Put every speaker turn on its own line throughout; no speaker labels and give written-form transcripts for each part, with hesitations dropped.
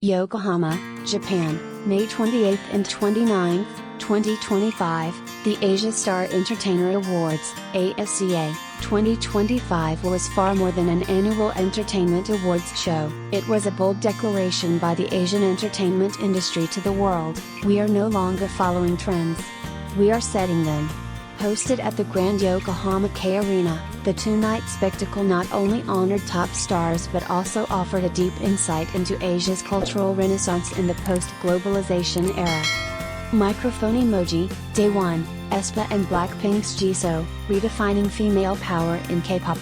Yokohama, Japan, May 28 and 29, 2025, the Asia Star Entertainer Awards, ASEA, 2025 was far more than an annual entertainment awards show. It was a bold declaration by the Asian entertainment industry to the world: we are no longer following trends. We are setting them. Hosted at the Grand Yokohama K-Arena, the two-night spectacle not only honored top stars but also offered a deep insight into Asia's cultural renaissance in the post-globalization era. Microphone emoji, Day 1, aespa and Blackpink's Jisoo, redefining female power in K-pop.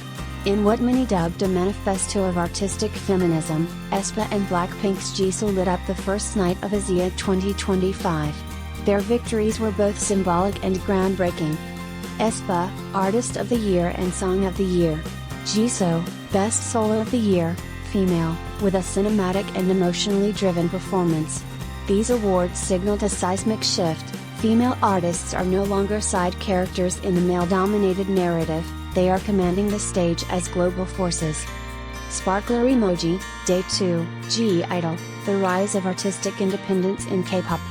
In what many dubbed a manifesto of artistic feminism, aespa and Blackpink's Jisoo lit up the first night of ASEA 2025. Their victories were both symbolic and groundbreaking. aespa, Artist of the Year and Song of the Year. Jisoo, Best Solo of the Year, Female, with a cinematic and emotionally driven performance. These awards signaled a seismic shift. Female artists are no longer side characters in the male-dominated narrative, they are commanding the stage as global forces. Sparkler emoji, Day 2, GIDLE, the rise of artistic independence in K-pop.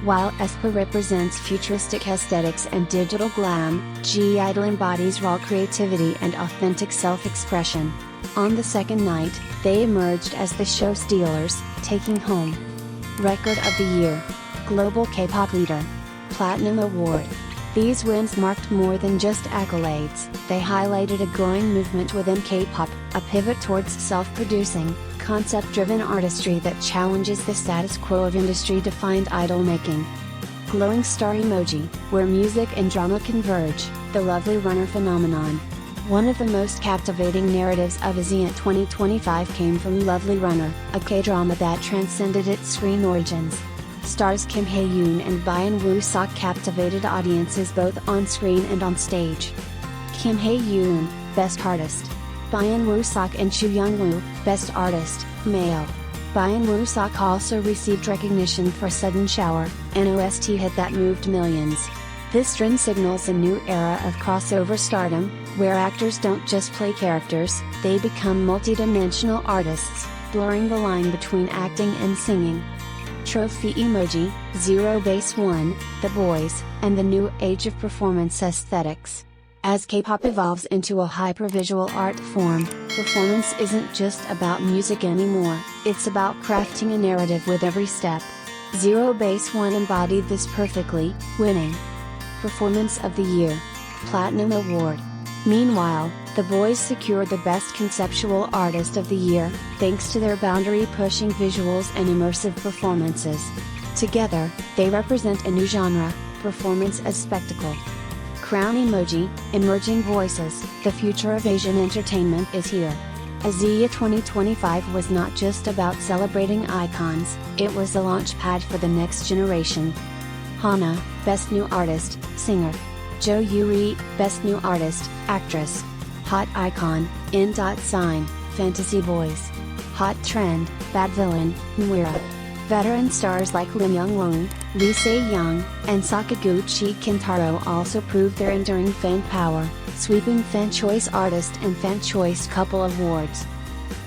While aespa represents futuristic aesthetics and digital glam, GIDLE embodies raw creativity and authentic self-expression. On the second night, they emerged as the show stealers, taking home Record of the Year, Global K-pop Leader, Platinum Award. These wins marked more than just accolades, they highlighted a growing movement within K-pop, a pivot towards self-producing, concept-driven artistry that challenges the status quo of industry-defined idol-making. Glowing star emoji, where music and drama converge, the Lovely Runner phenomenon. One of the most captivating narratives of ASEA 2025 came from Lovely Runner, a K-drama that transcended its screen origins. Stars Hye Yoon and Byeon Woo Seok captivated audiences both on screen and on stage. Hye Yoon, Best Artist. Byeon Woo Seok and Woo, Best Artist, Male. Byeon Woo Seok also received recognition for Sudden Shower, an OST hit that moved millions. This trend signals a new era of crossover stardom, where actors don't just play characters, they become multidimensional artists, blurring the line between acting and singing. Trophy emoji, ZEROBASEONE, The Boys, and the New Age of Performance Aesthetics. As K-pop evolves into a hypervisual art form, performance isn't just about music anymore, it's about crafting a narrative with every step. ZEROBASEONE embodied this perfectly, winning Performance of the Year, Platinum Award. Meanwhile, the boys secured the Best Conceptual Artist of the Year, thanks to their boundary-pushing visuals and immersive performances. Together, they represent a new genre, performance as spectacle. Crown emoji, Emerging Voices, the future of Asian entertainment is here. ASEA 2025 was not just about celebrating icons, it was a launchpad for the next generation. Hana, Best New Artist, Singer. Jo Yuri, Best New Artist, Actress. Hot Icon, N.Sign, Fantasy Boys. Hot Trend, Bad Villain, Nwira. Veteran stars like Lim Young-won, Lee Se-young, and Sakaguchi Kintaro also proved their enduring fan power, sweeping Fan Choice Artist and Fan Choice Couple awards.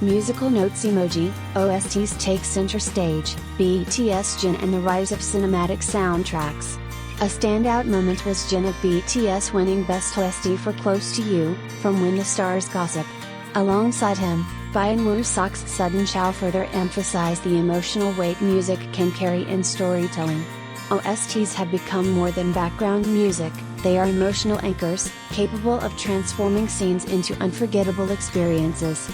Musical notes emoji, OSTs take center stage, BTS Jin and the rise of cinematic soundtracks. A standout moment was Jin of BTS winning Best OST for Close to You, from When the Stars Gossip. Alongside him, Byeon Woo Seok's Sudden Shower further emphasized the emotional weight music can carry in storytelling. OSTs have become more than background music, they are emotional anchors, capable of transforming scenes into unforgettable experiences.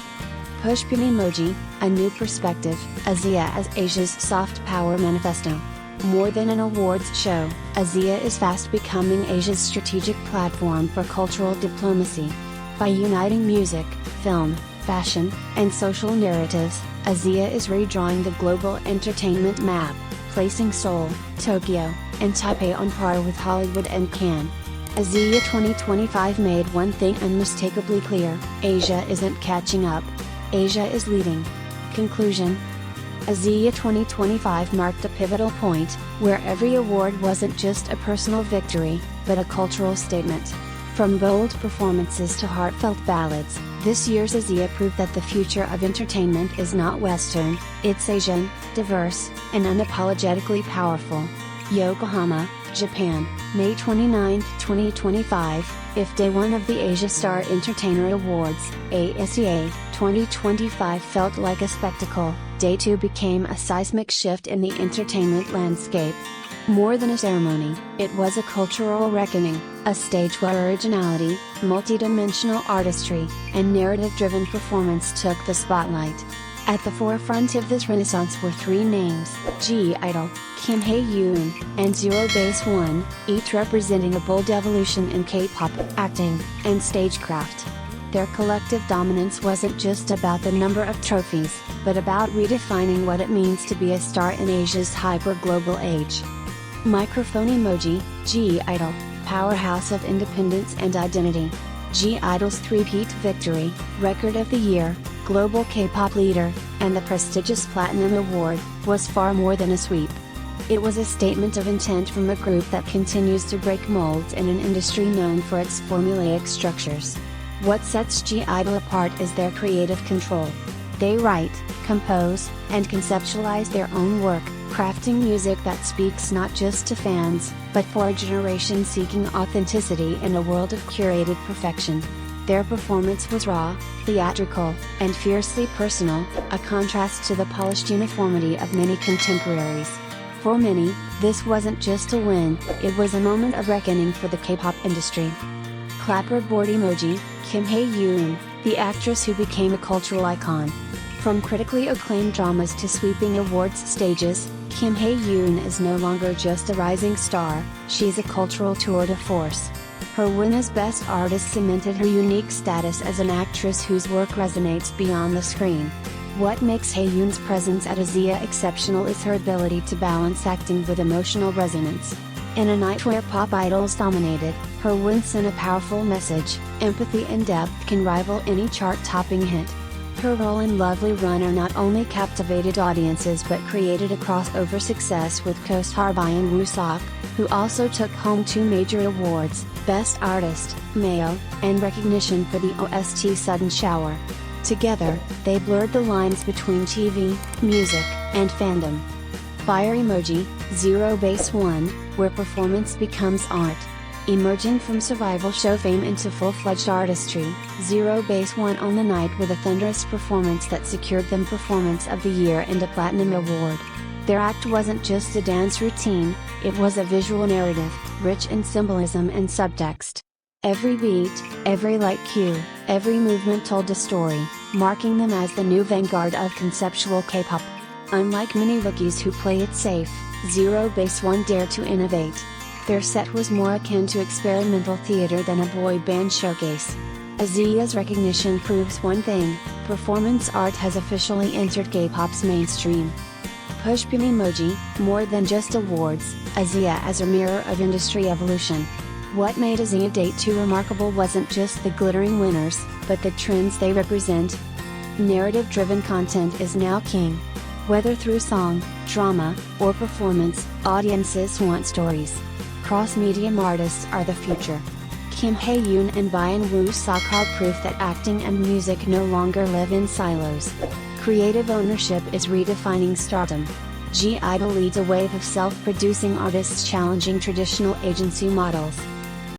Pushpin emoji, a new perspective, ASEA as Asia's soft power manifesto. More than an awards show, ASEA is fast becoming Asia's strategic platform for cultural diplomacy. By uniting music, film, fashion, and social narratives, ASEA is redrawing the global entertainment map, placing Seoul, Tokyo, and Taipei on par with Hollywood and Cannes. ASEA 2025 made one thing unmistakably clear: Asia isn't catching up. Asia is leading. Conclusion. ASEA 2025 marked a pivotal point, where every award wasn't just a personal victory, but a cultural statement. From bold performances to heartfelt ballads, This year's ASEA proved that the future of entertainment is not Western, it's Asian, diverse, and unapologetically powerful. Yokohama, Japan, May 29, 2025, if Day 1 of the Asia Star Entertainer Awards, ASEA, 2025 felt like a spectacle, Day 2 became a seismic shift in the entertainment landscape. More than a ceremony, it was a cultural reckoning, a stage where originality, multidimensional artistry, and narrative-driven performance took the spotlight. At the forefront of this renaissance were three names, GIDLE, Hye Yoon, and ZEROBASEONE, each representing a bold evolution in K-pop acting and stagecraft. Their collective dominance wasn't just about the number of trophies, but about redefining what it means to be a star in Asia's hyper-global age. Microphone emoji, GIDLE, powerhouse of independence and identity. GIDLE's three-peat victory, Record of the Year, Global K-pop leader, and the prestigious Platinum Award, was far more than a sweep. It was a statement of intent from a group that continues to break molds in an industry known for its formulaic structures. What sets GIDLE apart is their creative control. They write, compose, and conceptualize their own work, crafting music that speaks not just to fans, but for a generation seeking authenticity in a world of curated perfection. Their performance was raw, theatrical, and fiercely personal, a contrast to the polished uniformity of many contemporaries. For many, this wasn't just a win, it was a moment of reckoning for the K-pop industry. Clapperboard emoji, Hye Yoon, the actress who became a cultural icon. From critically acclaimed dramas to sweeping awards stages, Hye Yoon is no longer just a rising star, she's a cultural tour de force. Her win as Best Artist cemented her unique status as an actress whose work resonates beyond the screen. What makes Hye Yoon's presence at ASEA exceptional is her ability to balance acting with emotional resonance. In a night where pop idols dominated, her win sent a powerful message: empathy and depth can rival any chart-topping hit. Her role in Lovely Runner not only captivated audiences but created a crossover success with co-star Byeon Woo Seok, who also took home two major awards, Best Artist, Male, and recognition for the OST Sudden Shower. Together, they blurred the lines between TV, music, and fandom. Fire emoji, ZEROBASEONE, where performance becomes art. Emerging from survival show fame into full-fledged artistry, ZEROBASEONE on the night with a thunderous performance that secured them Performance of the Year and a Platinum Award. Their act wasn't just a dance routine, it was a visual narrative, rich in symbolism and subtext. Every beat, every light cue, every movement told a story, marking them as the new vanguard of conceptual K-pop. Unlike many rookies who play it safe, ZEROBASEONE dared to innovate. Their set was more akin to experimental theater than a boy band showcase. ASEA's recognition proves one thing: performance art has officially entered K-pop's mainstream. Pushpin emoji, more than just awards, ASEA as a mirror of industry evolution. What made ASEA Day 2 remarkable wasn't just the glittering winners, but the trends they represent. Narrative-driven content is now king. Whether through song, drama, or performance, audiences want stories. Cross-medium artists are the future. Hye Yoon and Byeon Woo Seok are proof that acting and music no longer live in silos. Creative ownership is redefining stardom. GIDLE leads a wave of self-producing artists challenging traditional agency models.